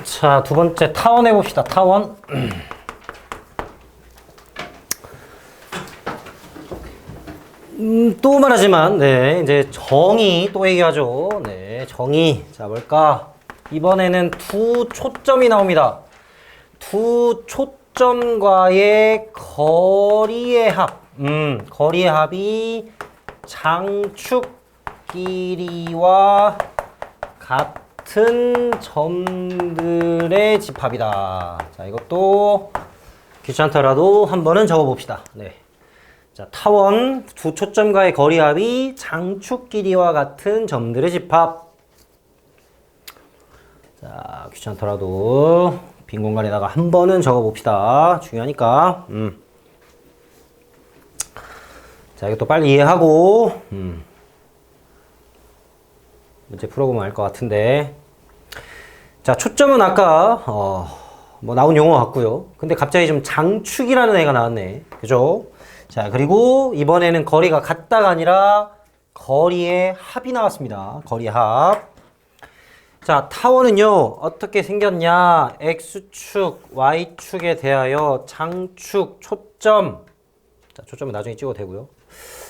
자, 두 번째 타원 해봅시다. 타원. 또 말하지만, 네, 이제 정의 또 얘기하죠. 네, 정의. 자, 뭘까? 이번에는 두 초점이 나옵니다. 두 초점과의 거리의 합. 거리의 합이 장축 길이와 같은 점들의 집합이다. 자, 이것도 귀찮더라도 한 번은 적어봅시다. 네. 자, 타원 두 초점과의 거리합이 장축 길이와 같은 점들의 집합. 자, 귀찮더라도 빈 공간에다가 한 번은 적어봅시다. 중요하니까. 자, 이것도 빨리 이해하고 문제 풀어보면 알 것 같은데. 자, 초점은 아까 뭐 나온 용어 같고요. 근데 갑자기 좀 장축이라는 애가 나왔네. 그죠? 자, 그리고 이번에는 거리가 같다가 아니라 거리의 합이 나왔습니다. 거리의 합. 자, 타원은요, 어떻게 생겼냐? X축, Y축에 대하여 장축, 초점. 자, 초점은 나중에 찍어도 되고요.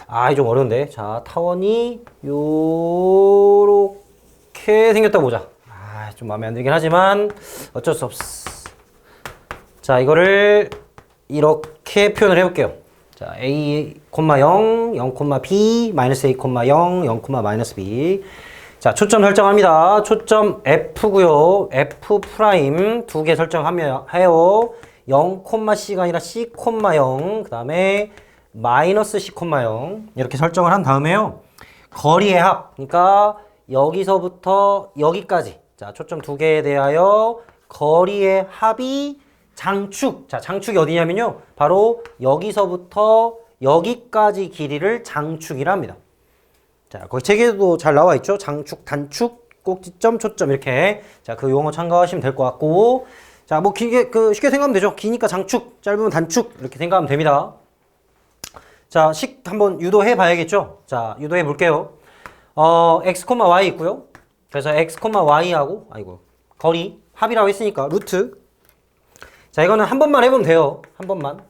아, 이게 좀 어려운데. 자, 타원이 요렇게 생겼다 보자. 아, 좀 마음에 안 들긴 하지만 어쩔 수 없어. 자, 이거를 이렇게 표현을 해볼게요. 자, a, 0, 0, b, 마이너스 a, 0, 0, 마이너스 b. 자, 초점 설정합니다. 초점 F고요. F 프라임 두 개 설정해요. 0,C가 아니라 C, 0. 그 다음에 마이너스 C, 0 이렇게 설정을 한 다음에요. 거리의 합. 그러니까 여기서부터 여기까지. 자, 초점 두 개에 대하여 거리의 합이 장축. 자, 장축이 어디냐면요. 바로 여기서부터 여기까지 길이를 장축이라 합니다. 자, 거기 책에도 잘 나와 있죠. 장축, 단축, 꼭지점, 초점 이렇게. 자, 그 용어 참고하시면 될 것 같고. 자, 뭐 길게 쉽게 생각하면 되죠. 기니까 장축, 짧으면 단축 이렇게 생각하면 됩니다. 자, 식 한번 유도해 봐야겠죠. 자, 유도해 볼게요. x, y 있고요. 그래서 x, y하고 거리 합이라고 했으니까 루트. 자, 이거는 한 번만 해보면 돼요. 한 번만.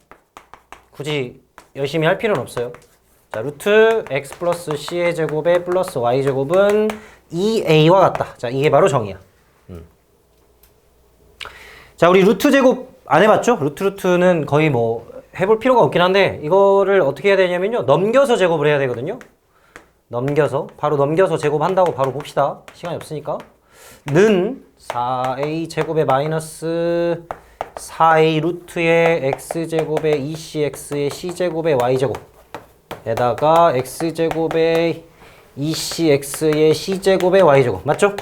굳이 열심히 할 필요는 없어요. 자, 루트 x 플러스 c의 제곱에 플러스 y 제곱은 2a와 같다. 자, 이게 바로 정의야. 자, 우리 루트 제곱 안 해봤죠? 루트는 거의 뭐 해볼 필요가 없긴 한데 이거를 어떻게 해야 되냐면요. 넘겨서 제곱을 해야 되거든요. 바로 넘겨서 제곱한다고 바로 봅시다. 시간이 없으니까. 는 4a 제곱에 마이너스 4a 루트의 x제곱에 2cx의 c제곱에 y제곱 에다가 x제곱에 2cx의 c제곱에 y제곱 맞죠?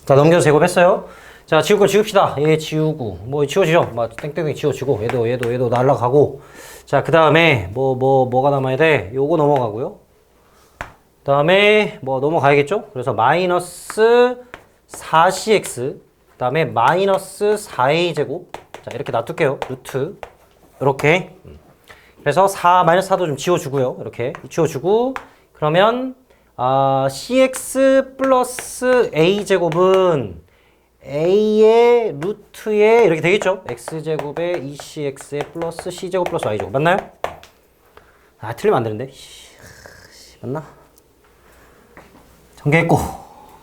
자, 넘겨서 제곱했어요. 자, 지울 거 지웁시다. 얘 지우고 뭐 지워지죠? 막 땡땡이 지워지고 얘도 날라가고. 자, 그 다음에 뭐가 남아야 돼? 요거 넘어가고요. 그 다음에 뭐 넘어가야겠죠? 그래서 마이너스 4cx 그 다음에 마이너스 4a 제곱. 자, 이렇게 놔둘게요. 루트 이렇게. 그래서 4 마이너스 4도 좀 지워주고요. 이렇게 지워주고. 그러면 cx 플러스 a 제곱은 a의 루트에 이렇게 되겠죠. x제곱에 2cx에 플러스 c제곱 플러스 y제곱 맞나요? 아, 틀리면 안 되는데. 맞나? 전개했고.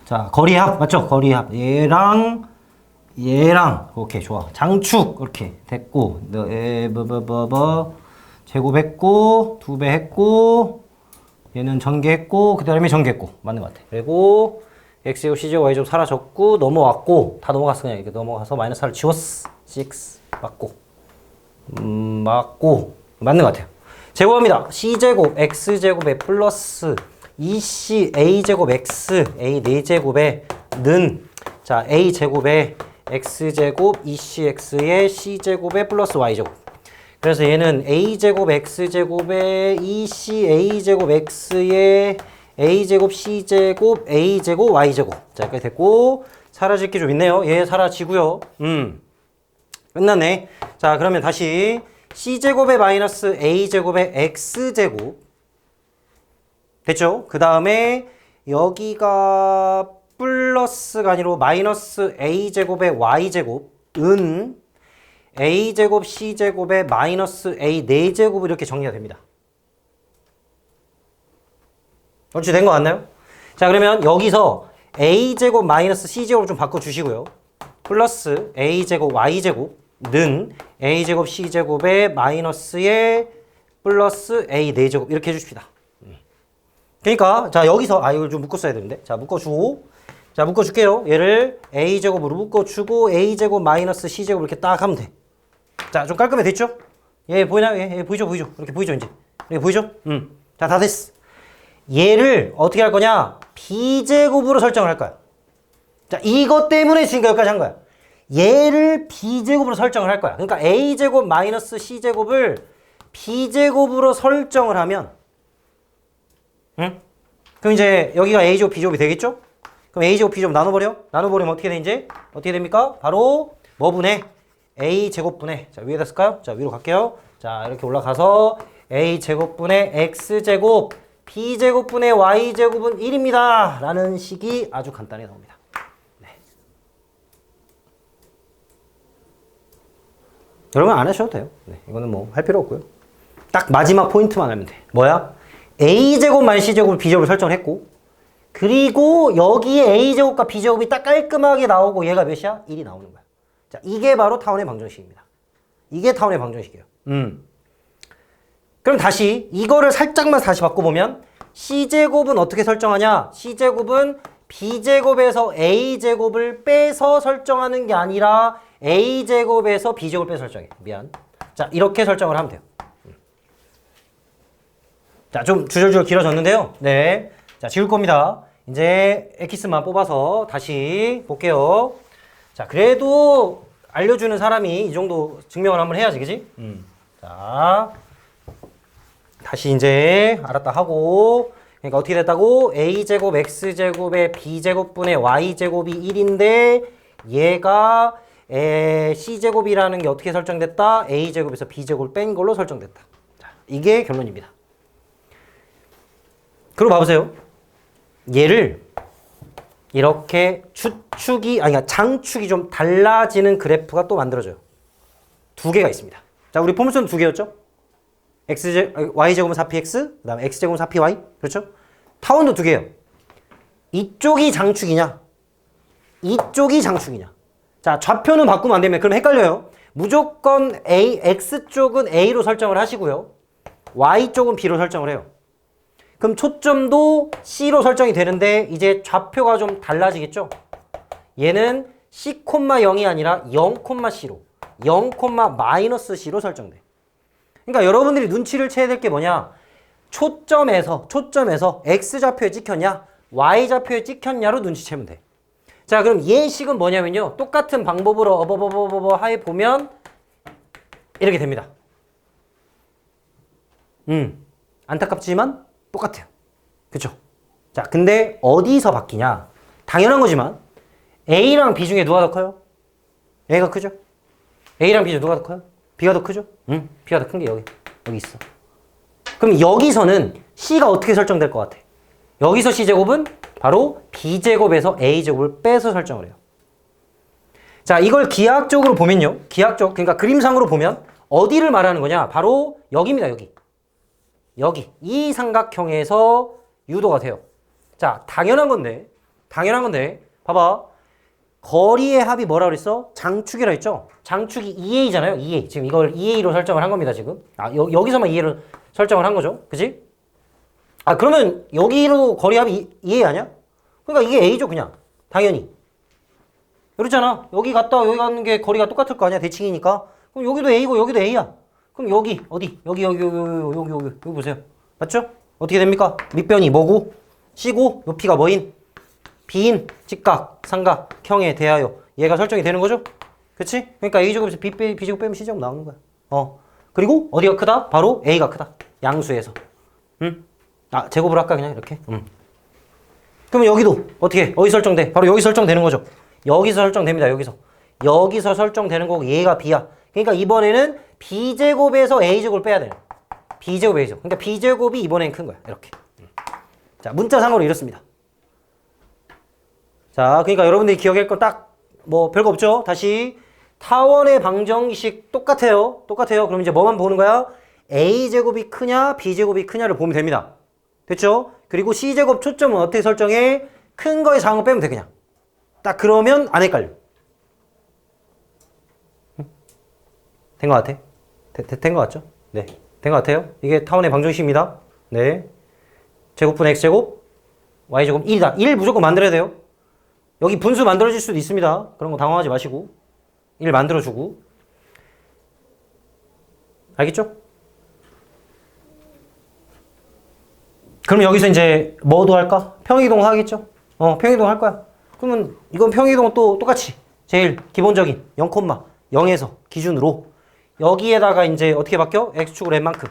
자, 거리합 맞죠? 거리합 얘랑 오케이 좋아. 장축 이렇게 됐고 제곱했고 2배 했고 얘는 전개했고 그 다음에 전개했고 맞는 것 같아. 그리고 x제곱 c제곱 y제곱 사라졌고 넘어왔고 다 넘어갔어. 그냥 이렇게 넘어가서 마이너스 4를 지웠어. 6 맞고 맞고 맞는 것 같아요. 제곱합니다. c제곱 x제곱에 플러스 2c a제곱 x a 4제곱에 는 자 a제곱에 x제곱 2cx의 c제곱에 플러스 y제곱. 그래서 얘는 a제곱 x제곱에 2c a제곱 x의 a제곱 c제곱 a제곱 y제곱. 자, 이렇게 됐고 사라질 게 좀 있네요. 얘 사라지고요. 끝났네. 자, 그러면 다시 c제곱에 마이너스 a제곱에 x제곱 됐죠? 그 다음에 여기가 플러스가 아니라 마이너스 a제곱의 y제곱은 a제곱 c제곱의 마이너스 a 4제곱 이렇게 정리가 됩니다. 그렇지, 된 거 같나요? 자, 그러면 여기서 a제곱 마이너스 c제곱을 좀 바꿔주시고요. 플러스 a제곱 y제곱는 a제곱 c제곱의 마이너스에 플러스 a 4제곱 이렇게 해주십시다. 그러니까 자, 여기서 이걸 좀 묶었어야 되는데, 자, 묶어주고, 자, 묶어줄게요. 얘를 a제곱으로 묶어주고 a제곱 마이너스 c제곱 이렇게 딱 하면 돼. 자, 좀 깔끔해졌죠? 얘 보이나요? 얘 보이죠? 이렇게 보이죠, 이제? 이렇게 보이죠? 자, 다 됐어. 얘를 어떻게 할 거냐? b제곱으로 설정을 할 거야. 자, 이것 때문에 지금 여기까지 한 거야. 얘를 b제곱으로 설정을 할 거야. 그러니까 a제곱 마이너스 c제곱을 b제곱으로 설정을 하면, 응? 그럼 이제 여기가 a제곱 b제곱이 되겠죠? 그럼 a제곱 b제곱 나눠버려? 나눠버리면 어떻게 돼, 이제? 어떻게 됩니까? 바로 뭐분의 a제곱분의, 자, 위에다 쓸까요? 자, 위로 갈게요. 자, 이렇게 올라가서 a제곱분의 x제곱 b제곱분의 y제곱은 1입니다. 라는 식이 아주 간단히 나옵니다. 네. 여러분 안 하셔도 돼요. 네, 이거는 뭐 할 필요 없고요. 딱 마지막 포인트만 하면 돼. 뭐야? a제곱 마이너스 c제곱을 b제곱을 설정했고, 그리고 여기에 a제곱과 b제곱이 딱 깔끔하게 나오고 얘가 몇이야? 1이 나오는 거야. 자, 이게 바로 타원의 방정식입니다. 이게 타원의 방정식이에요. 그럼 다시 이거를 살짝만 다시 바꿔보면 c제곱은 어떻게 설정하냐? c제곱은 b제곱에서 a제곱을 빼서 설정하는 게 아니라 a제곱에서 b제곱을 빼서 설정해. 미안. 자, 이렇게 설정을 하면 돼요. 자, 좀 주절주절 길어졌는데요. 네. 자, 지울 겁니다. 이제 엑기스만 뽑아서 다시 볼게요. 자, 그래도 알려주는 사람이 이 정도 증명을 한번 해야지, 그지? 자, 다시 이제 알았다 하고, 그러니까 어떻게 됐다고? a제곱 x제곱의 b제곱분의 y제곱이 1인데 얘가 c제곱이라는 게 어떻게 설정됐다? a제곱에서 b제곱을 뺀 걸로 설정됐다. 자, 이게 결론입니다. 그리고 봐보세요. 얘를 이렇게 장축이 좀 달라지는 그래프가 또 만들어져요. 두 개가 있습니다. 자, 우리 포물선 두 개였죠? y제곱은 4px, 그 다음에 x제곱은 4py. 그렇죠? 타원도 두 개예요. 이쪽이 장축이냐? 이쪽이 장축이냐? 자, 좌표는 바꾸면 안 되면 그럼 헷갈려요. 무조건 x쪽은 a로 설정을 하시고요. y쪽은 b로 설정을 해요. 그럼 초점도 C로 설정이 되는데 이제 좌표가 좀 달라지겠죠? 얘는 C,0이 아니라 0,C로 0,-C로 설정돼. 그러니까 여러분들이 눈치를 채야 될 게 뭐냐? 초점에서 X좌표에 찍혔냐? Y좌표에 찍혔냐로 눈치채면 돼. 자, 그럼 얘 식은 뭐냐면요. 똑같은 방법으로 해 보면 이렇게 됩니다. 안타깝지만 똑같아요. 그쵸? 자, 근데 어디서 바뀌냐? 당연한 거지만 A랑 B 중에 누가 더 커요? A가 크죠? A랑 B 중에 누가 더 커요? B가 더 크죠? B가 더 큰 게 여기 있어. 그럼 여기서는 C가 어떻게 설정될 것 같아? 여기서 C제곱은 바로 B제곱에서 A제곱을 빼서 설정을 해요. 자, 이걸 기하학적으로 보면요. 그러니까 그림상으로 보면 어디를 말하는 거냐? 바로 여기입니다. 여기 이 삼각형에서 유도가 돼요. 자, 당연한 건데 봐봐. 거리의 합이 뭐라 그랬어? 장축이라 했죠? 장축이 2a잖아요. 2a. 지금 이걸 2a로 설정을 한 겁니다. 지금. 여기서만 2a를 설정을 한 거죠. 그치? 그러면 여기로 거리 합이 2a 아니야? 그러니까 이게 a죠, 그냥. 당연히. 그렇잖아. 여기 갔다 여기 가는 게 거리가 똑같을 거 아니야? 대칭이니까. 그럼 여기도 a고 여기도 a야. 그럼 여기 어디? 여기 보세요. 맞죠? 어떻게 됩니까? 밑변이 뭐고? C고 높이가 뭐인? B인 직각, 삼각형에 대하여 얘가 설정이 되는 거죠? 그치? 그러니까 A제곱에서 B제곱 빼면 C제곱 나오는 거야. 그리고 어디가 크다? 바로 A가 크다. 양수에서. 제곱으로 할까 그냥 이렇게? 그러면 여기도 어떻게? 어디 설정돼? 바로 여기 설정되는 거죠. 여기서 설정됩니다. 여기서 설정되는 거고 얘가 B야. 그러니까 이번에는 B제곱에서 A제곱을 빼야 돼요. B제곱, A제곱. 그러니까 B제곱이 이번엔 큰 거야. 이렇게. 자, 문자상으로 이렇습니다. 자, 그러니까 여러분들이 기억할 건 딱 뭐 별거 없죠? 다시 타원의 방정식 똑같아요. 똑같아요. 그럼 이제 뭐만 보는 거야? a제곱이 크냐 b제곱이 크냐를 보면 됩니다. 됐죠? 그리고 c제곱 초점은 어떻게 설정해? 큰 거에 작은 거 빼면 돼 그냥. 딱 그러면 안 헷갈려. 된 거 같아? 된 거 같죠? 네. 된 거 같아요? 이게 타원의 방정식입니다. 네. 제곱분의 x제곱 y제곱 1이다. 1 무조건 만들어야 돼요. 여기 분수 만들어질 수도 있습니다. 그런 거 당황하지 마시고 1 만들어주고. 알겠죠? 그럼 여기서 이제 뭐도 할까? 평이동 하겠죠? 평이동 할 거야. 그러면 이건 평이동은 또 똑같이 제일 기본적인 0,0에서 기준으로 여기에다가 이제 어떻게 바뀌어? x축으로 n만큼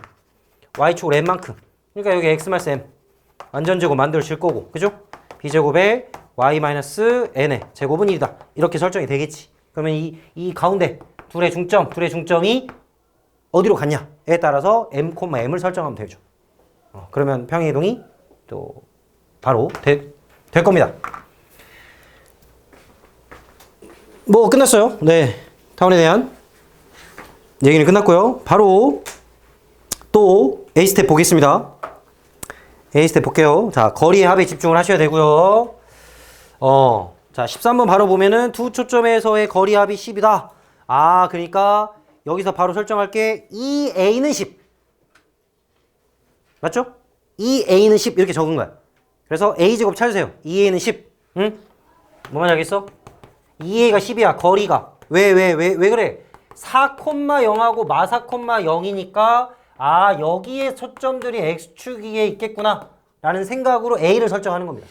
y축으로 n만큼. 그러니까 여기 x 마이너스 m 완전제곱 만들어질 거고, 그죠? b제곱에 y-n의 제곱은 1이다. 이렇게 설정이 되겠지. 그러면 이 가운데 둘의 중점이 어디로 갔냐에 따라서 m,m을 설정하면 되죠. 그러면 평행이동이 또 바로 될 겁니다. 뭐 끝났어요. 네, 타원에 대한 얘기는 끝났고요. 바로 또 A 스텝 보겠습니다. A 스텝 볼게요. 자, 거리의 합에 집중을 하셔야 되고요. 자, 13번 바로 보면은 두 초점에서의 거리 합이 10이다. 아, 그러니까 여기서 바로 설정할게. 이 A는 10. 맞죠? 이 A는 10 이렇게 적은 거야. 그래서 A제곱 찾으세요. 2A는 10. 응? 뭐만 알겠어? 2A가 10이야. 거리가. 왜 그래? 4,0하고 마사, 0이니까 아, 여기에 초점들이 X축 위에 있겠구나 라는 생각으로 A를 설정하는 겁니다.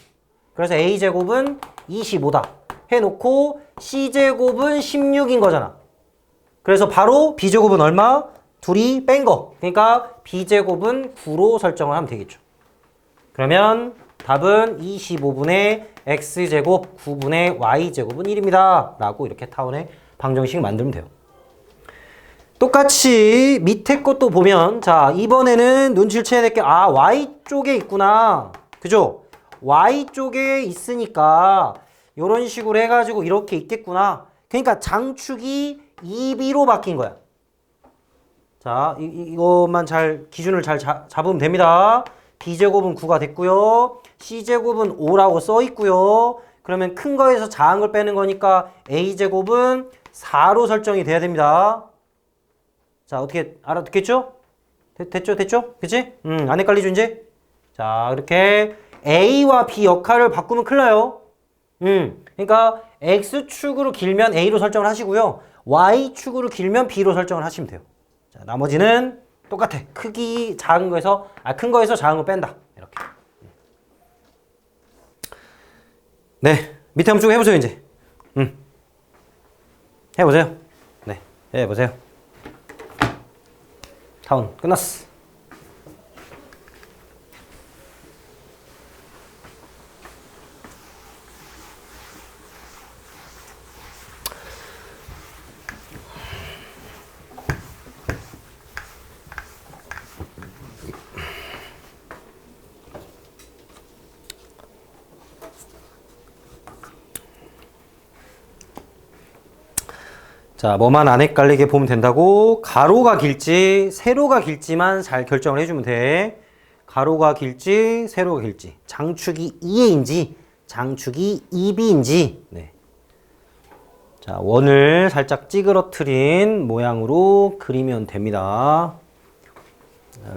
그래서 A제곱은 25다 해놓고 C제곱은 16인 거잖아. 그래서 바로 B제곱은 얼마? 둘이 뺀 거. 그러니까 B제곱은 9로 설정을 하면 되겠죠. 그러면 답은 25분의 X제곱 9분의 Y제곱은 1입니다. 라고 이렇게 타원의 방정식 만들면 돼요. 똑같이 밑에 것도 보면, 자, 이번에는 눈치를 채야 될 게, 아, Y쪽에 있구나. 그죠? Y쪽에 있으니까 이런 식으로 해가지고 이렇게 있겠구나. 그러니까 장축이 2B로 바뀐 거야. 자, 이것만 기준을 잘 잡으면 됩니다. B제곱은 9가 됐고요. C제곱은 5라고 써 있고요. 그러면 큰 거에서 작은 걸 빼는 거니까 A제곱은 4로 설정이 돼야 됩니다. 자, 어떻게 알아듣겠죠? 됐죠? 그치? 안 헷갈리죠, 이제? 자, 이렇게 A와 B 역할을 바꾸면 큰일 나요. 그러니까 X축으로 길면 A로 설정을 하시고요. Y축으로 길면 B로 설정을 하시면 돼요. 자, 나머지는 똑같아. 크기 작은 거에서, 큰 거에서 작은 거 뺀다. 이렇게. 네. 밑에 한번 쭉 해보세요, 이제. 해보세요. 네. 해보세요. 타운 끝났어. 자, 뭐만 안 헷갈리게 보면 된다고. 가로가 길지 세로가 길지만 잘 결정을 해주면 돼. 가로가 길지 세로가 길지, 장축이 2A인지 장축이 2B인지. 네. 자, 원을 살짝 찌그러뜨린 모양으로 그리면 됩니다.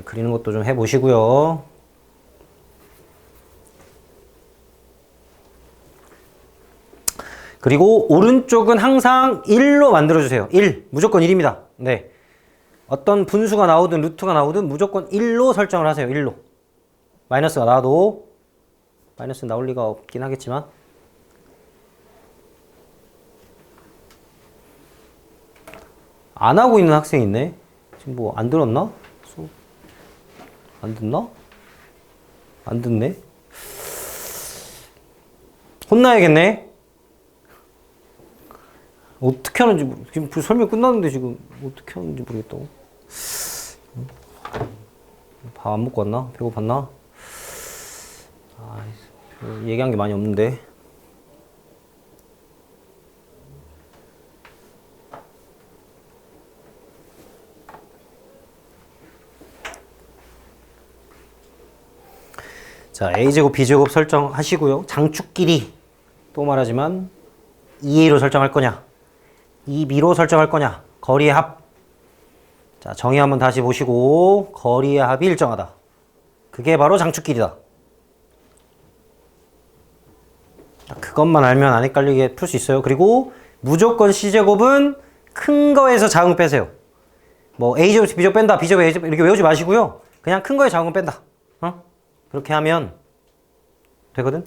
그리는 것도 좀 해보시고요. 그리고 오른쪽은 항상 1로 만들어주세요. 1. 무조건 1입니다. 네. 어떤 분수가 나오든 루트가 나오든 무조건 1로 설정을 하세요. 1로. 마이너스가 나와도, 마이너스 나올 리가 없긴 하겠지만. 안 하고 있는 학생이 있네. 지금 뭐 안 들었나? 안 듣나? 안 듣네. 혼나야겠네. 어떻게 하는지 지금 설명 끝났는데 지금 어떻게 하는지 모르겠다고. 밥 안 먹고 왔나? 배고팠나? 얘기한 게 많이 없는데. 자, a제곱, b제곱 설정하시고요. 장축 길이 또 말하지만 2a로 설정할 거냐, 2b로 설정할 거냐, 거리의 합. 자, 정의 한번 다시 보시고 거리의 합이 일정하다. 그게 바로 장축 길이다. 그것만 알면 안 헷갈리게 풀 수 있어요. 그리고 무조건 c제곱은 큰 거에서 작은 거 빼세요. 뭐 a제곱, b제곱 뺀다, b제곱, a제곱 이렇게 외우지 마시고요. 그냥 큰 거에 작은 거 뺀다. 그렇게 하면 되거든.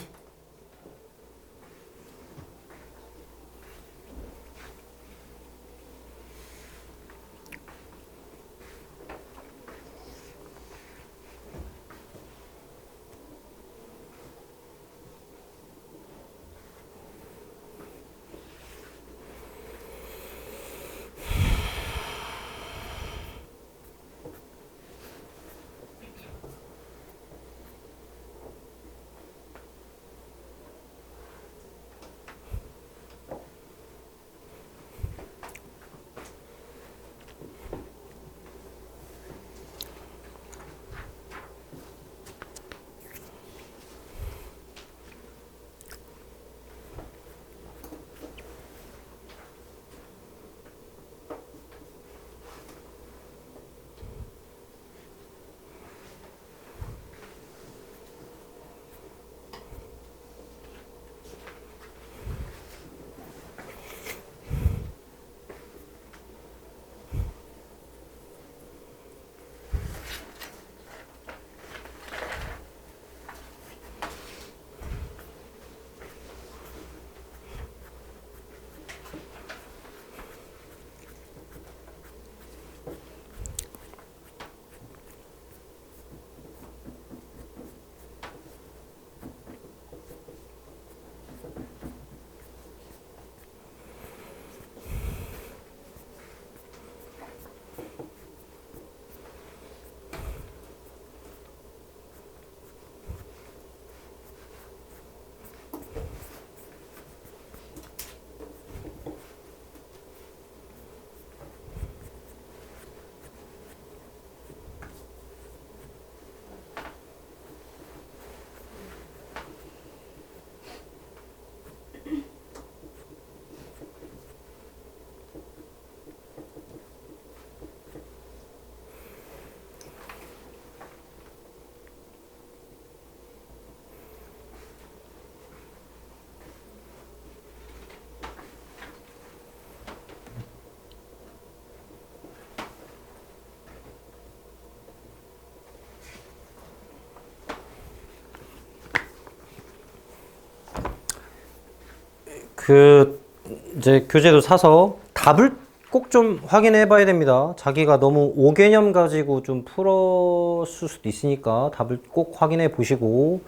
이제 교재도 사서 답을 꼭 좀 확인해 봐야 됩니다. 자기가 너무 오개념 가지고 좀 풀었을 수도 있으니까 답을 꼭 확인해 보시고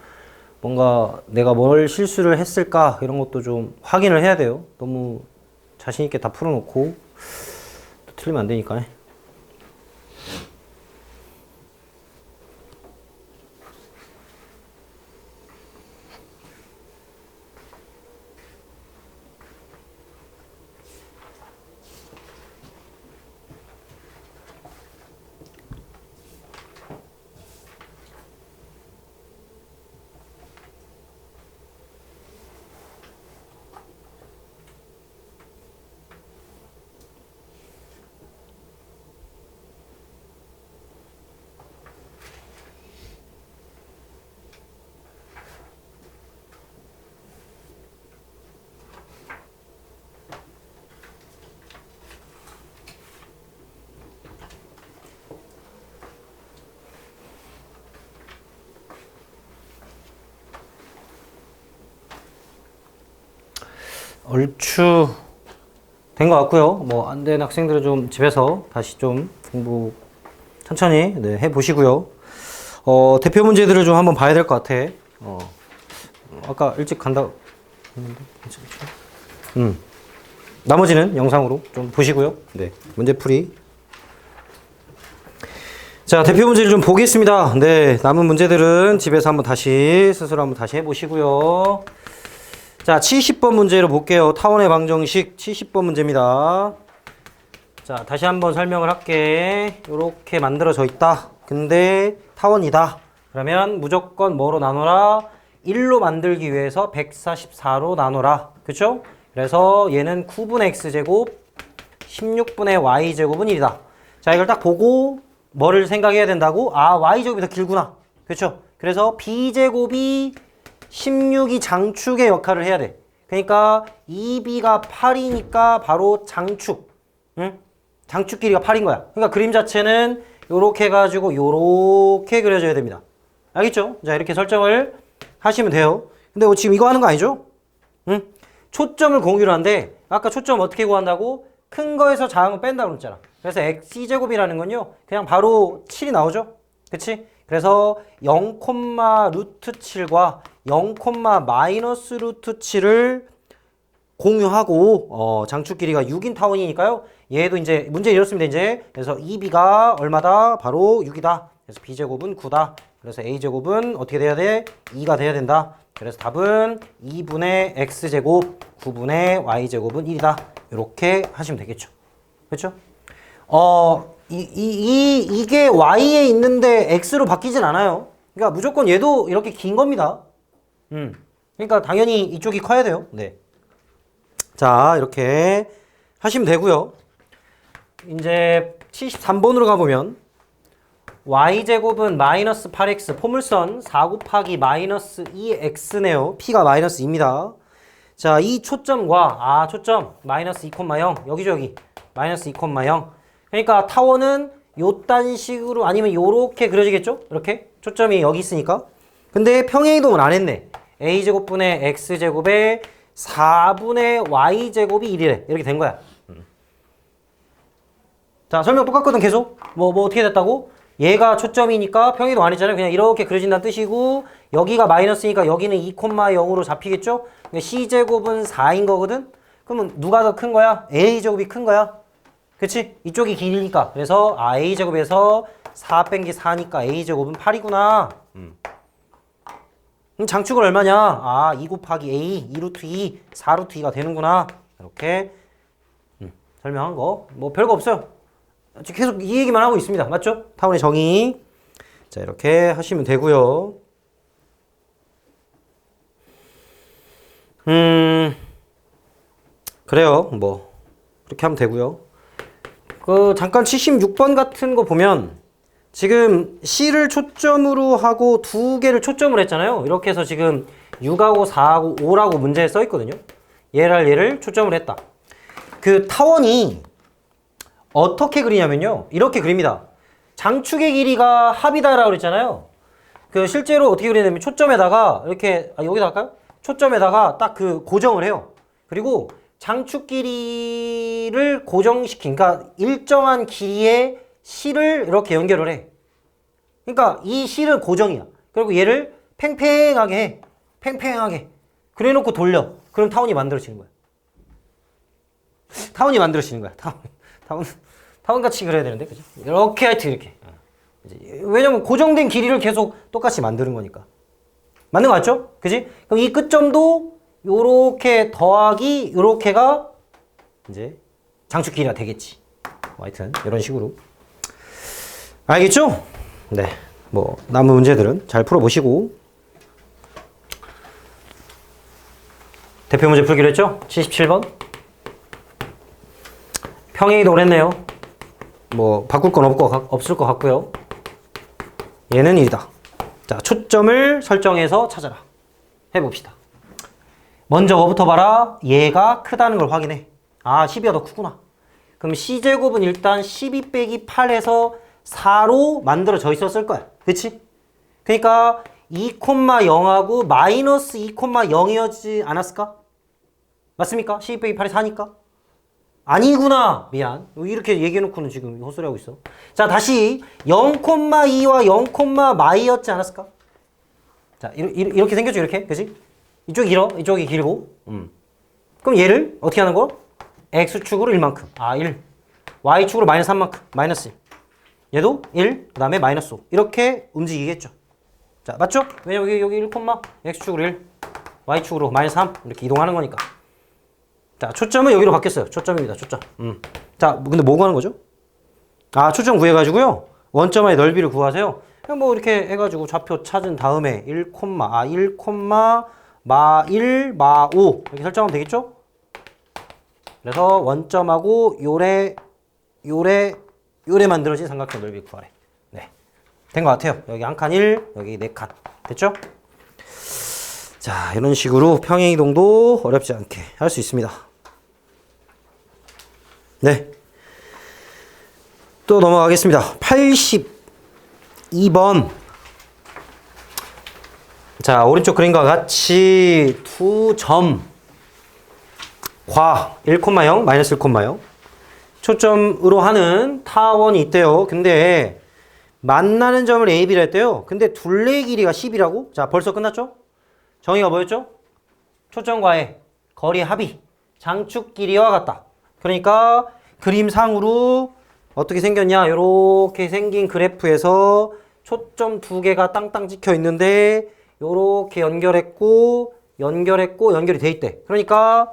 뭔가 내가 뭘 실수를 했을까 이런 것도 좀 확인을 해야 돼요. 너무 자신 있게 다 풀어놓고 또 틀리면 안 되니까. 얼추 된 것 같고요. 뭐 안 된 학생들은 좀 집에서 다시 좀 공부 천천히 해 보시고요. 대표 문제들을 좀 한번 봐야 될 것 같아. 아까 일찍 간다 했는데 괜찮죠? 나머지는 영상으로 좀 보시고요. 네, 문제풀이. 자, 대표 문제를 좀 보겠습니다. 네, 남은 문제들은 집에서 한번 다시 스스로 한번 다시 해보시고요. 자, 70번 문제로 볼게요. 타원의 방정식 70번 문제입니다. 자, 다시 한번 설명을 할게. 이렇게 만들어져 있다. 근데 타원이다. 그러면 무조건 뭐로 나눠라? 1로 만들기 위해서 144로 나눠라. 그쵸? 그래서 얘는 9분의 x제곱 16분의 y제곱은 1이다. 자, 이걸 딱 보고 뭐를 생각해야 된다고? 아, y제곱이 더 길구나. 그쵸? 그래서 b제곱이 16이 장축의 역할을 해야 돼. 그러니까 2b가 8이니까 바로 장축. 응? 장축 길이가 8인 거야. 그러니까 그림 자체는 요렇게 해가지고 요렇게 그려져야 됩니다. 알겠죠? 자, 이렇게 설정을 하시면 돼요. 근데 지금 이거 하는 거 아니죠? 응? 초점을 공유를 한데 아까 초점 어떻게 구한다고? 큰 거에서 작은 거 뺀다고 그랬잖아. 그래서 x제곱이라는 건요. 그냥 바로 7이 나오죠? 그치? 그래서 0, 루트 7과 0, 마이너스 루트 7을 공유하고 장축 길이가 6인 타원이니까요. 얘도 이제 문제 이렇습니다. 이제 그래서 2b가 얼마다? 바로 6이다. 그래서 b제곱은 9다. 그래서 a제곱은 어떻게 돼야 돼? 2가 돼야 된다. 그래서 답은 2분의 x제곱 9분의 y제곱은 1이다. 이렇게 하시면 되겠죠. 그렇죠? 이게 y에 있는데 x로 바뀌진 않아요. 그러니까 무조건 얘도 이렇게 긴 겁니다. 그러니까 당연히 이쪽이 커야 돼요. 네. 자, 이렇게 하시면 되고요. 이제 73번으로 가보면 y제곱은 마이너스 8x 포물선 4 곱하기 마이너스 2x네요. p가 마이너스 2입니다. 자, 이 초점과 초점 마이너스 2,0 여기죠, 여기 마이너스 2,0. 그러니까 타원은 요딴 식으로 아니면 요렇게 그려지겠죠? 이렇게 초점이 여기 있으니까. 근데 평행이동은 안 했네. a제곱분의 x제곱에 4분의 y제곱이 1이래. 이렇게 된 거야. 자, 설명 똑같거든, 계속. 뭐 어떻게 됐다고? 얘가 초점이니까 평행이동 안 했잖아요. 그냥 이렇게 그려진다는 뜻이고, 여기가 마이너스니까 여기는 2,0으로 잡히겠죠? c제곱은 4인 거거든? 그러면 누가 더 큰 거야? a제곱이 큰 거야. 그치? 이쪽이 길이니까. 그래서 a제곱에서 4 뺀기 4니까 a제곱은 8이구나. 장축은 얼마냐? 2 곱하기 a, 2루트 2, 4루트 2가 되는구나. 이렇게 설명한 거. 뭐 별거 없어요. 계속 이 얘기만 하고 있습니다. 맞죠? 타원의 정의. 자, 이렇게 하시면 되고요. 그래요. 뭐 그렇게 하면 되고요. 잠깐 76번 같은 거 보면 지금 C를 초점으로 하고 두 개를 초점으로 했잖아요. 이렇게 해서 지금 6하고 4하고 5라고 문제에 써 있거든요. 얘를 초점으로 했다. 그 타원이 어떻게 그리냐면요. 이렇게 그립니다. 장축의 길이가 합이다라고 그랬잖아요. 실제로 어떻게 그리냐면 초점에다가 이렇게 여기다 할까요? 초점에다가 딱 고정을 해요. 그리고 장축 길이를 고정시킨, 그러니까 일정한 길이의 C를 이렇게 연결을 해. 그러니까 이 C는 고정이야. 그리고 얘를 팽팽하게 해. 팽팽하게. 그래 놓고 돌려. 그럼 타원이 만들어지는 거야. 타원이 만들어지는 거야. 타원같이 그려야 되는데, 그죠? 이렇게 하여튼 이렇게. 왜냐면 고정된 길이를 계속 똑같이 만드는 거니까. 맞는 거 맞죠? 그지? 그럼 이 끝점도 요렇게 더하기 요렇게가 이제 장축 길이가 되겠지. 하여튼 이런 식으로. 알겠죠? 네. 뭐 남은 문제들은 잘 풀어보시고. 대표 문제 풀기로 했죠? 77번. 평행이동을 했네요. 뭐 바꿀 건 없을 것 같고요. 얘는 1이다. 자, 초점을 설정해서 찾아라. 해봅시다. 먼저 뭐부터 봐라? 얘가 크다는 걸 확인해. 12가 더 크구나. 그럼 C제곱은 일단 12 빼기 8에서 4로 만들어져 있었을 거야. 그치? 그러니까 2,0하고 마이너스 2,0이었지 않았을까? 맞습니까? 12 빼기 8이 4니까? 아니구나. 미안. 이렇게 얘기해놓고는 지금 헛소리하고 있어. 자, 다시 0,2와 0,마이였지 않았을까? 자, 이렇게 생겼죠, 이렇게. 그치? 이쪽이 길어, 이쪽이 길고. 그럼 얘를 어떻게 하는 거? X축으로 1만큼. 1. Y축으로 마이너스 3만큼. 마이너스 1. 얘도 1, 그 다음에 마이너스 5. 이렇게 움직이겠죠. 자, 맞죠? 왜냐면 여기 1, X축으로 1, Y축으로 마이너스 3. 이렇게 이동하는 거니까. 자, 초점은 여기로 바뀌었어요. 초점입니다, 초점. 자, 근데 뭐 구하는 거죠? 초점 구해가지고요. 원점의 넓이를 구하세요. 그냥 뭐 이렇게 해가지고 좌표 찾은 다음에 1, 1, 마 1, 마 5 이렇게 설정하면 되겠죠? 그래서 원점하고 요래 만들어진 삼각형 넓이 구하래. 네. 된 것 같아요. 여기 한 칸 1, 여기 4칸. 됐죠? 자, 이런 식으로 평행이동도 어렵지 않게 할 수 있습니다. 네. 또 넘어가겠습니다. 82번. 자, 오른쪽 그림과 같이 두 점 과 1,0, 마이너스 1,0 초점으로 하는 타원이 있대요. 근데 만나는 점을 A, B라 했대요. 근데 둘레의 길이가 10이라고? 자, 벌써 끝났죠? 정의가 뭐였죠? 초점과의 거리의 합이 장축 길이와 같다. 그러니까 그림상으로 어떻게 생겼냐? 이렇게 생긴 그래프에서 초점 두 개가 땅땅 찍혀 있는데 이렇게 연결이 돼 있대. 그러니까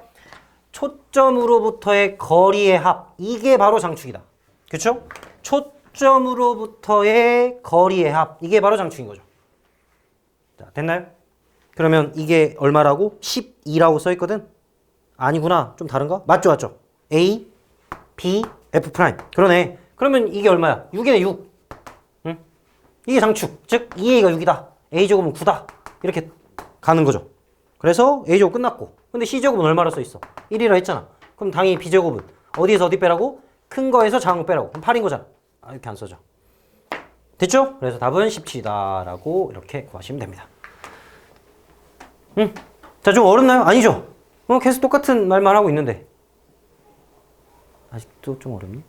초점으로부터의 거리의 합, 이게 바로 장축이다. 그쵸? 초점으로부터의 거리의 합, 이게 바로 장축인 거죠. 자, 됐나요? 그러면 이게 얼마라고? 12라고 써있거든? 아니구나. 좀 다른가? 맞죠? A, B, F 프라임. 그러네. 그러면 이게 얼마야? 6이네, 6. 응? 이게 장축. 즉, 2A가 6이다. A제곱은 9다. 이렇게 가는 거죠. 그래서 A제곱 끝났고. 근데 C제곱은 얼마로 써있어? 1이라 했잖아. 그럼 당연히 B제곱은 어디에서 어디 빼라고? 큰 거에서 작은 거 빼라고. 그럼 8인 거잖아. 아, 이렇게 안 써져. 됐죠? 그래서 답은 17이다 라고 이렇게 구하시면 됩니다. 자, 좀 어렵나요? 아니죠? 계속 똑같은 말만 하고 있는데. 아직도 좀 어렵니?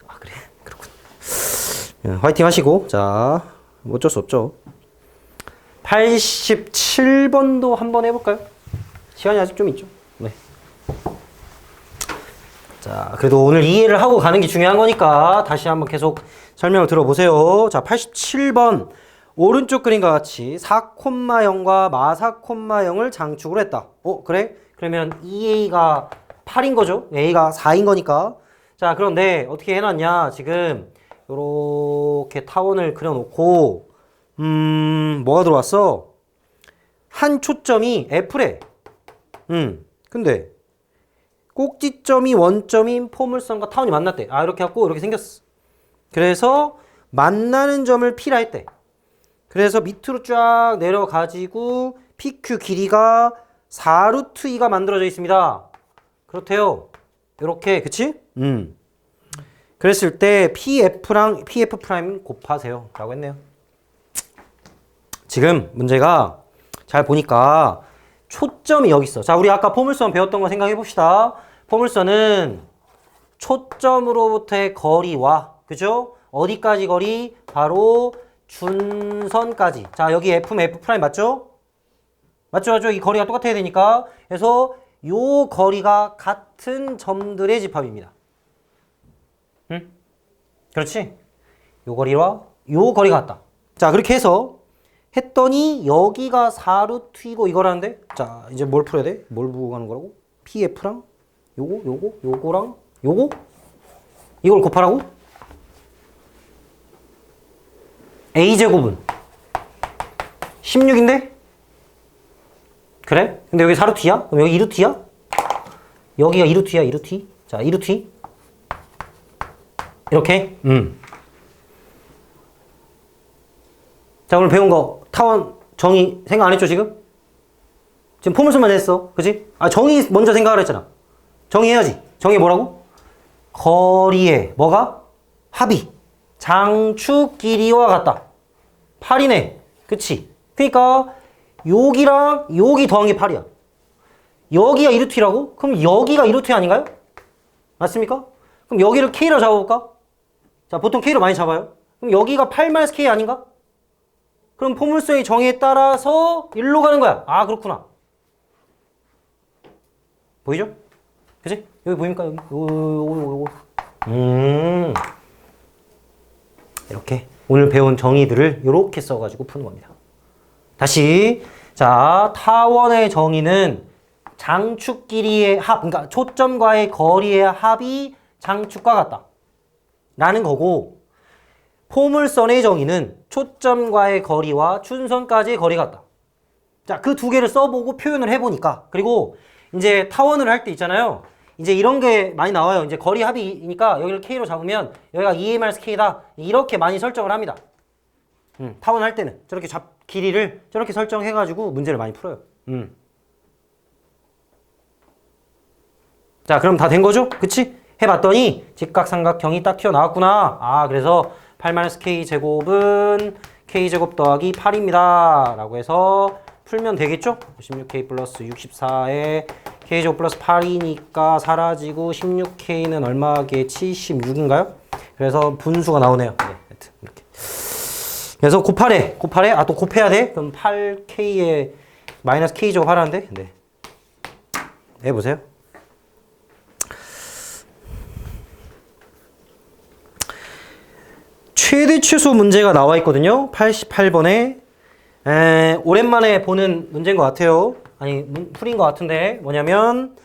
아, 그래? 그렇군. 화이팅 하시고. 자, 어쩔 수 없죠. 87번도 한번 해볼까요? 시간이 아직 좀 있죠. 네. 자, 그래도 오늘 이해를 하고 가는 게 중요한 거니까 다시 한번 계속 설명을 들어보세요. 자, 87번. 오른쪽 그림과 같이 4,0과 마 4,0을 장축으로 했다. 그래? 그러면 2A가 8인 거죠? A가 4인 거니까. 자, 그런데 어떻게 해놨냐? 지금 요렇게 타원을 그려놓고 뭐가 들어왔어? 한 초점이 F래. 근데 꼭지점이 원점인 포물선과 타원이 만났대. 아, 이렇게 갖고 이렇게 생겼어. 그래서 만나는 점을 P라 했대. 그래서 밑으로 쫙 내려가지고 PQ 길이가 4루트 2가 만들어져 있습니다. 그렇대요. 이렇게, 그치? 그랬을 때 PF랑 PF 프라임 곱하세요. 라고 했네요. 지금 문제가 잘 보니까 초점이 여기 있어. 자, 우리 아까 포물선 배웠던 거 생각해 봅시다. 포물선은 초점으로부터의 거리와, 그죠? 어디까지 거리? 바로 준선까지. 자, 여기 F면 F 프라임 맞죠? 맞죠? 이 거리가 똑같아야 되니까. 그래서 요 거리가 같은 점들의 집합입니다. 응? 그렇지? 요 거리와 요 거리가 같다. 자, 그렇게 해서 했더니 여기가 4루트이고 이거라는데, 자, 이제 뭘 풀어야 돼? 뭘 보고 가는 거라고? PF랑 요거랑 요거? 이걸 곱하라고? A제곱은 16인데? 그래? 근데 여기 4루트야? 그럼 여기 2루트야? 여기가 2루트야, 2루트? 자, 2루트? 이렇게? 자, 오늘 배운 거 타원 정의 생각 안 했죠, 지금? 지금 포물선만 했어. 그치? 아, 정의 먼저 생각을 했잖아. 정의해야지. 정의 뭐라고? 거리의 뭐가? 합이 장축 길이와 같다. 8이네. 그치? 그러니까 여기랑 여기 더한 게 8이야. 여기가 2루트라고? 그럼 여기가 2루트 아닌가요? 맞습니까? 그럼 여기를 K로 잡아볼까? 자, 보통 K로 많이 잡아요. 그럼 여기가 8-K 아닌가? 그럼 포물선의 정의에 따라서 일로 가는 거야. 아, 그렇구나. 보이죠? 그치? 여기 보입니까? 여기? 요거. 이렇게 오늘 배운 정의들을 이렇게 써가지고 푸는 겁니다. 다시. 자, 타원의 정의는 장축 길이의 합, 그러니까 초점과의 거리의 합이 장축과 같다. 라는 거고, 포물선의 정의는 초점과의 거리와 준선까지의 거리가 같다. 자, 그 두 개를 써보고 표현을 해보니까, 그리고 이제 타원을 할 때 있잖아요. 이제 이런 게 많이 나와요. 이제 거리 합이니까 여기를 K로 잡으면 여기가 2a-K다. 이렇게 많이 설정을 합니다. 타원 할 때는 저렇게 길이를 저렇게 설정해가지고 문제를 많이 풀어요. 자, 그럼 다 된 거죠? 그치? 해봤더니 직각삼각형이 딱 튀어나왔구나. 아, 그래서 8-K 제곱은 K 제곱 더하기 8입니다. 라고 해서 풀면 되겠죠? 16K 플러스 64에 K 제곱 플러스 8이니까 사라지고 16K는 얼마겠지? 76인가요? 그래서 분수가 나오네요. 네, 하여튼 이렇게. 그래서 곱하래. 아, 또 곱해야 돼? 그럼 8K에 마이너스 K 제곱 하라는데? 네. 해보세요. 최대 최소 문제가 나와 있거든요. 88번에. 오랜만에 보는 문제인 것 같아요. 아니, 풀인 것 같은데. 뭐냐면,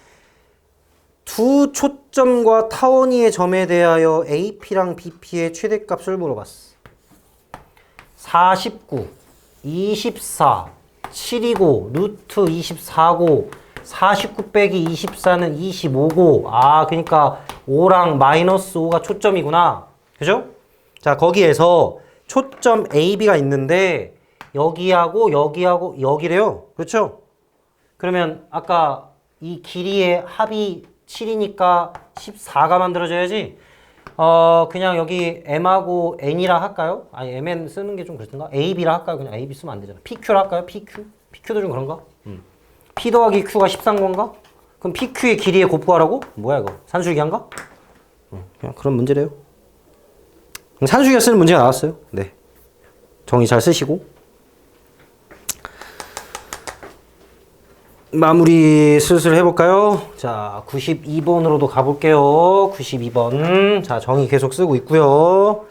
두 초점과 타원이의 점에 대하여 AP랑 BP의 최대값을 물어봤어. 49, 24, 7이고, 루트 24고, 49 빼기 24는 25고, 아, 그러니까 5랑 마이너스 5가 초점이구나. 그죠? 자, 거기에서 초점 AB가 있는데, 여기하고 여기하고 여기래요. 그렇죠? 그러면 아까 이 길이의 합이 7이니까 14가 만들어져야지. 그냥 여기 M하고 N이라 할까요? 아니, MN 쓰는 게 좀 그렇던가? AB라 할까요? 그냥 AB 쓰면 안 되잖아. PQ라 할까요? PQ? PQ도 좀 그런가? P 더하기 Q가 13 건가? 그럼 PQ의 길이의 곱구하라고? 뭐야 이거? 산술기한가? 그냥 그런 문제래요. 산술기가 쓰는 문제가 나왔어요. 네. 정의 잘 쓰시고. 마무리 슬슬 해볼까요? 자, 92번으로도 가볼게요. 92번. 자, 정의 계속 쓰고 있고요.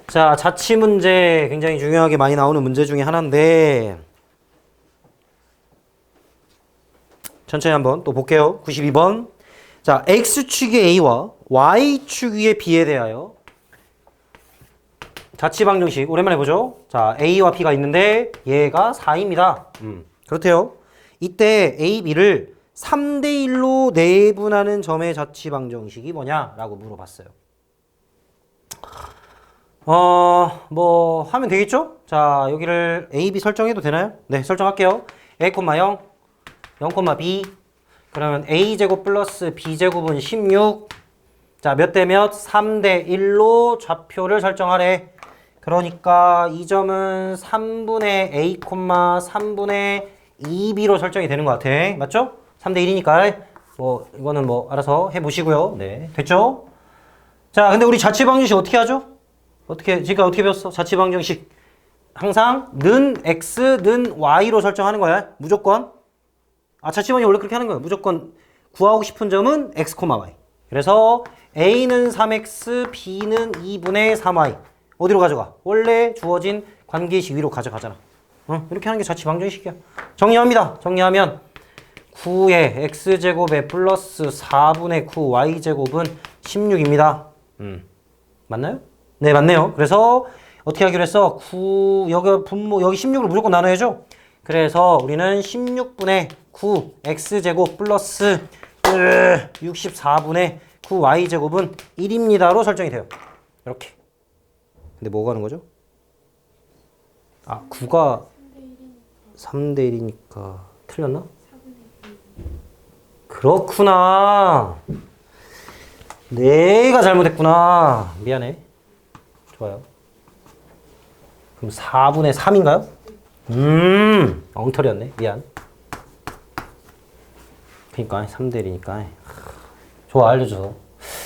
자, 자치 문제 굉장히 중요하게 많이 나오는 문제 중에 하나인데 천천히 한번 또 볼게요. 92번. 자, X축의 A와 Y축 위의 B에 대하여 자치 방정식 오랜만에 보죠. 자, A와 B가 있는데 얘가 4입니다. 그렇대요. 이때 A, B를 3대1로 내분하는 점의 자치 방정식이 뭐냐라고 물어봤어요. 뭐 하면 되겠죠? 자, 여기를 A, B 설정해도 되나요? 네, 설정할게요. A, 0, 0, B. 그러면 A제곱 플러스 B제곱은 16. 자, 몇 대 몇? 3대1로 좌표를 설정하래. 그러니까 이 점은 3분의 A, 3분의 2B로 설정이 되는 것 같아. 맞죠? 3대1이니까 뭐 이거는 뭐 알아서 해보시고요. 네, 됐죠? 자, 근데 우리 자치 방정식 어떻게 하죠? 지금까지 어떻게 배웠어? 자치 방정식 항상 는 X, 는 Y로 설정하는 거야. 무조건. 자치 방정식 원래 그렇게 하는 거야. 무조건 구하고 싶은 점은 X, Y. 그래서 A는 3X, B는 2분의 3Y. 어디로 가져가? 원래 주어진 관계식 위로 가져가잖아. 이렇게 하는 게 자치 방정식이야. 정리합니다. 정리하면 9의 X제곱에 플러스 4분의 9 Y제곱은 16입니다. 맞나요? 네, 맞네요. 그래서 어떻게 하기로 했어? 여기 16을 무조건 나눠야죠. 그래서 우리는 16분의 9 X제곱 플러스 64분의 9 Y제곱은 1입니다로 설정이 돼요. 이렇게. 근데 뭐가 하는 거죠? 9가 3대1이니까 틀렸나? 그렇구나. 내가 잘못했구나. 미안해. 좋아요. 그럼 4분의 3인가요? 엉터리였네. 미안. 그니까 3대1이니까. 좋아, 알려줘서.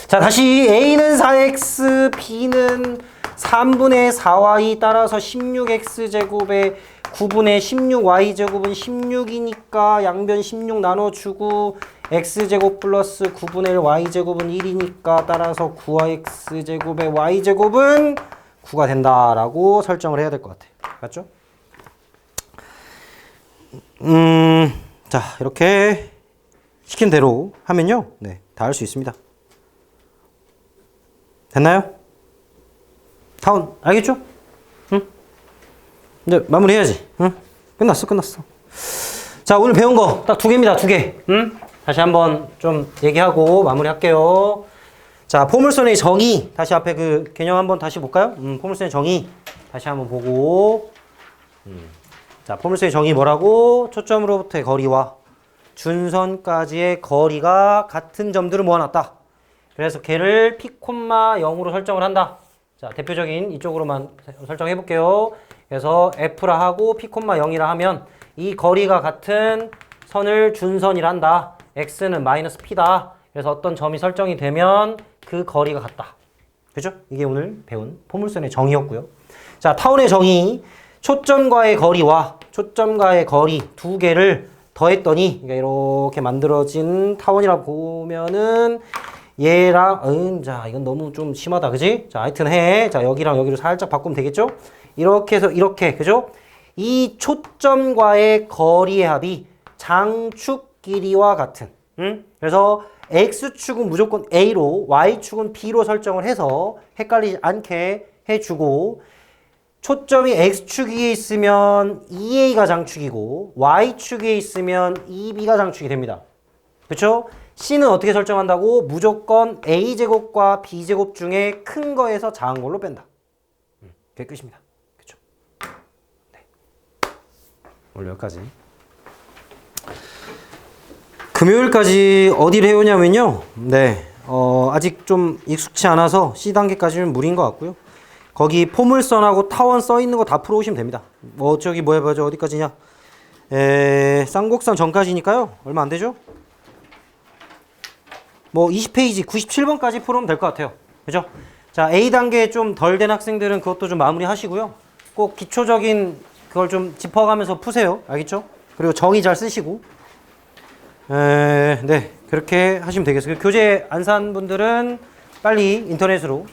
자, 다시 A는 4X, B는 3분의 4Y 따라서 16X제곱에 9분의 16Y제곱은 16이니까 양변 16 나눠주고 X제곱 플러스 9분의 1 Y제곱은 1이니까 따라서 9X제곱의 Y제곱은 9가 된다라고 설정을 해야 될 것 같아요. 맞죠? 자, 이렇게 시킨 대로 하면요. 네, 다 할 수 있습니다. 됐나요? 타원 알겠죠? 응? 이제 마무리해야지. 응? 끝났어. 자, 오늘 배운 거 딱 2개입니다. 2개. 응? 다시 한번 좀 얘기하고 마무리할게요. 자, 포물선의 정의. 다시 앞에 그 개념 한번 다시 볼까요? 포물선의 정의. 다시 한번 보고. 자, 포물선의 정의 뭐라고? 초점으로부터의 거리와 준선까지의 거리가 같은 점들을 모아놨다. 그래서 걔를 P, 0으로 설정을 한다. 자, 대표적인 이쪽으로만 설정해 볼게요. 그래서 F라 하고 P, 0이라 하면 이 거리가 같은 선을 준선이라 한다. X는 마이너스 P다. 그래서 어떤 점이 설정이 되면 그 거리가 같다. 그죠? 이게 오늘 배운 포물선의 정의였고요. 자, 타원의 정의. 초점과의 거리와 초점과의 거리 2개를 더했더니 그러니까 이렇게 만들어진 타원이라고 보면은 얘랑 자, 이건 너무 좀 심하다. 그지? 자, 하여튼 해. 자, 여기랑 여기를 살짝 바꾸면 되겠죠? 이렇게 해서 이렇게. 그죠? 이 초점과의 거리의 합이 장축 길이와 같은. 그래서 X축은 무조건 A로, Y축은 B로 설정을 해서 헷갈리지 않게 해주고, 초점이 X축 위에 있으면 2A가 장축이고, Y축 위에 있으면 2B가 장축이 됩니다. 그쵸? C는 어떻게 설정한다고? 무조건 A제곱과 B제곱 중에 큰 거에서 작은 걸로 뺀다. 그게 끝입니다. 그쵸? 네. 오늘 여기까지. 금요일까지 어디를 해오냐면요. 네. 아직 좀 익숙치 않아서 C단계까지는 무리인 것 같고요. 거기 포물선하고 타원 써있는 거 다 풀어오시면 됩니다. 뭐 저기 뭐야 어디까지냐. 쌍곡선 전까지니까요. 얼마 안 되죠? 뭐 20페이지 97번까지 풀으면 될 것 같아요. 그죠? 자, A단계 좀 덜 된 학생들은 그것도 좀 마무리 하시고요. 꼭 기초적인 그걸 좀 짚어가면서 푸세요. 알겠죠? 그리고 정의 잘 쓰시고. 네, 그렇게 하시면 되겠어요. 교재 안 산 분들은 빨리 인터넷으로